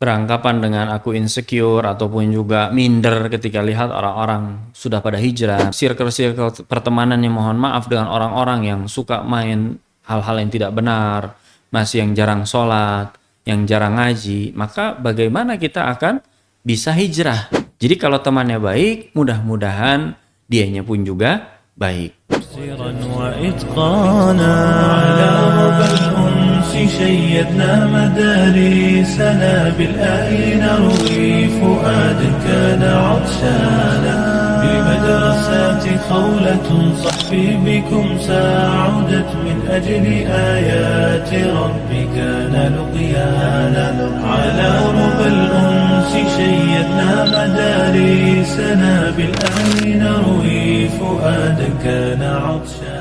beranggapan dengan aku insecure ataupun juga minder ketika lihat orang-orang sudah pada hijrah, circle-circle pertemanan yang mohon maaf dengan orang-orang yang suka main hal-hal yang tidak benar, masih yang jarang sholat, yang jarang ngaji, maka bagaimana kita akan bisa hijrah? Jadi kalau temannya baik, mudah-mudahan dianya pun juga baik. سرا وإتقانا على ربى الأنس شيدنا مدارسنا بالآي نروي فؤادا كان عطشانا بالمدرسات خولة صحفي بكم ساعدت من أجل آيات ربي كان لقيانا على ربى الأنس شيدنا مدارسنا بالآي نروي فؤادا كان عطشانا.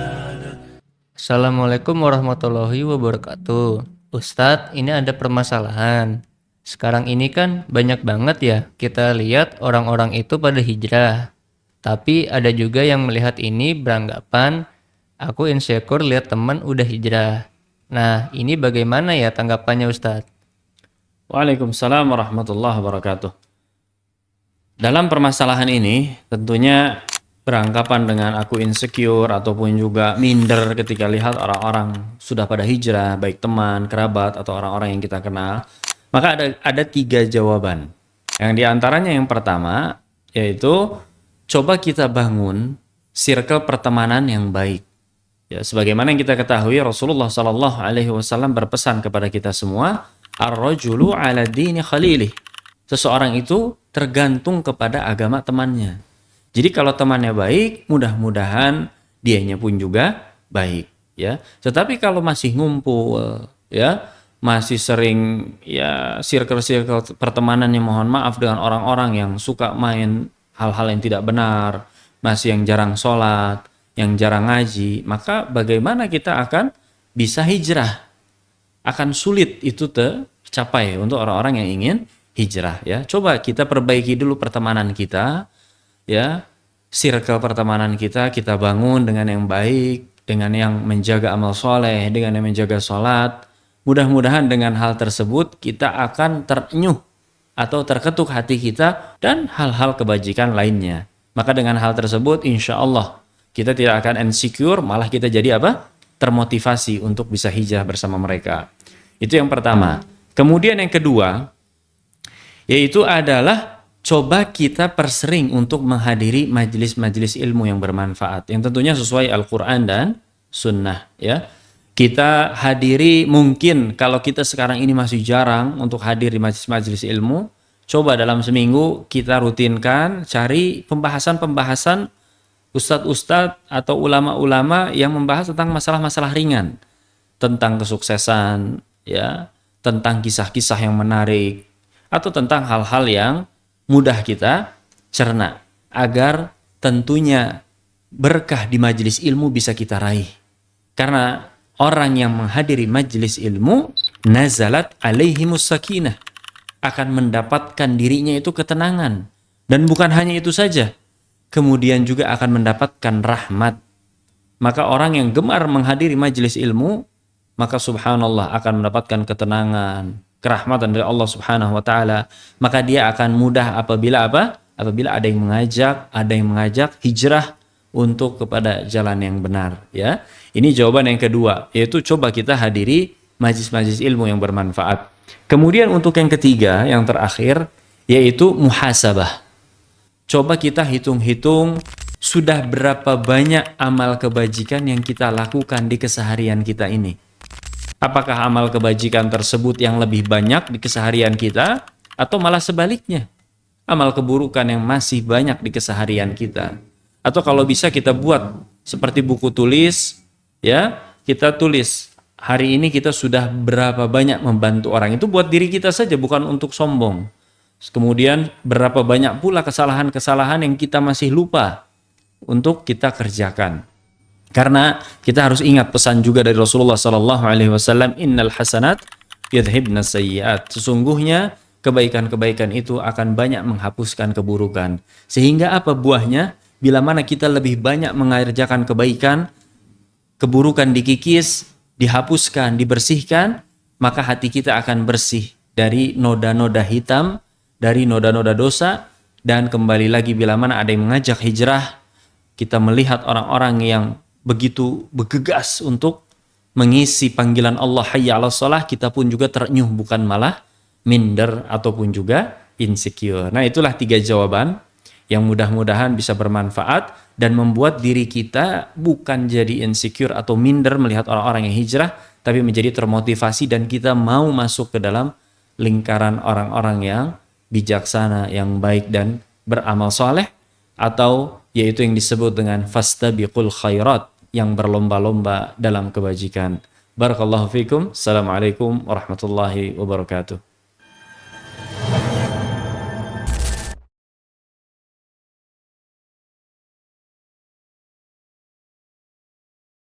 Assalamualaikum warahmatullahi wabarakatuh. Ustadz, ini ada permasalahan. Sekarang ini kan banyak banget ya kita lihat orang-orang itu pada hijrah. Tapi ada juga yang melihat ini beranggapan aku insecure lihat teman udah hijrah. Nah, ini bagaimana ya tanggapannya Ustadz? Waalaikumsalam warahmatullahi wabarakatuh. Dalam permasalahan ini tentunya beranggapan dengan aku insecure ataupun juga minder ketika lihat orang-orang sudah pada hijrah, baik teman, kerabat atau orang-orang yang kita kenal, maka ada 3 jawaban. Yang diantaranya yang pertama yaitu coba kita bangun circle pertemanan yang baik. Ya, sebagaimana yang kita ketahui Rasulullah Shallallahu Alaihi Wasallam berpesan kepada kita semua, ar-rajulu ala dini khalilih. Seseorang itu tergantung kepada agama temannya. Jadi kalau temannya baik, mudah-mudahan dianya pun juga baik, ya. Tetapi kalau masih ngumpul, ya, masih sering ya circle-circle pertemanan yang mohon maaf dengan orang-orang yang suka main hal-hal yang tidak benar, masih yang jarang sholat, yang jarang ngaji, maka bagaimana kita akan bisa hijrah? Akan sulit itu tercapai untuk orang-orang yang ingin hijrah, ya. Coba kita perbaiki dulu pertemanan kita, ya, circle pertemanan kita bangun dengan yang baik, dengan yang menjaga amal soleh, dengan yang menjaga sholat. Mudah-mudahan dengan hal tersebut kita akan terenyuh atau terketuk hati kita dan hal-hal kebajikan lainnya. Maka dengan hal tersebut insya Allah kita tidak akan insecure, malah kita jadi apa? Termotivasi untuk bisa hijrah bersama mereka. Itu yang pertama. Kemudian yang kedua yaitu adalah coba kita persering untuk menghadiri majelis-majelis ilmu yang bermanfaat, yang tentunya sesuai Al-Quran dan Sunnah, ya. Kita hadiri, mungkin kalau kita sekarang ini masih jarang untuk hadir di majelis-majelis ilmu, coba dalam seminggu kita rutinkan cari pembahasan-pembahasan ustadz-ustadz atau ulama-ulama yang membahas tentang masalah-masalah ringan, tentang kesuksesan, ya, tentang kisah-kisah yang menarik, atau tentang hal-hal yang mudah kita cerna, agar tentunya berkah di majelis ilmu bisa kita raih. Karena orang yang menghadiri majelis ilmu, nazalat alaihimus sakinah, akan mendapatkan dirinya itu ketenangan. Dan bukan hanya itu saja, kemudian juga akan mendapatkan rahmat. Maka orang yang gemar menghadiri majelis ilmu, maka subhanallah akan mendapatkan ketenangan, kerahmatan dari Allah Subhanahu wa taala. Maka dia akan mudah apabila apa? Apabila ada yang mengajak hijrah untuk kepada jalan yang benar, ya. Ini jawaban yang kedua, yaitu coba kita hadiri majlis-majlis ilmu yang bermanfaat. Kemudian untuk yang ketiga, yang terakhir, yaitu muhasabah. Coba kita hitung-hitung sudah berapa banyak amal kebajikan yang kita lakukan di keseharian kita ini. Apakah amal kebajikan tersebut yang lebih banyak di keseharian kita, atau malah sebaliknya, amal keburukan yang masih banyak di keseharian kita? Atau kalau bisa kita buat seperti buku tulis, ya, kita tulis hari ini kita sudah berapa banyak membantu orang, itu buat diri kita saja, bukan untuk sombong. Kemudian berapa banyak pula kesalahan-kesalahan yang kita masih lupa untuk kita kerjakan. Karena kita harus ingat pesan juga dari Rasulullah Sallallahu Alaihi Wasallam, innal hasanat yudhibna sayyiat. Sesungguhnya kebaikan-kebaikan itu akan banyak menghapuskan keburukan. Sehingga apa buahnya? Bila mana kita lebih banyak mengerjakan kebaikan, keburukan dikikis, dihapuskan, dibersihkan, maka hati kita akan bersih. dari noda-noda hitam, dari noda-noda dosa, dan kembali lagi bila mana ada yang mengajak hijrah, kita melihat orang-orang yang begitu bergegas untuk mengisi panggilan Allah hayya 'alas shalah, kita pun juga terenyuh, bukan malah minder ataupun juga insecure. Nah, itulah 3 jawaban yang mudah-mudahan bisa bermanfaat dan membuat diri kita bukan jadi insecure atau minder melihat orang-orang yang hijrah, tapi menjadi termotivasi dan kita mau masuk ke dalam lingkaran orang-orang yang bijaksana, yang baik dan beramal soleh, atau yaitu yang disebut dengan fastabiqul khairat, yang berlomba-lomba dalam kebajikan. Barakallahu fikum. Assalamualaikum warahmatullahi wabarakatuh.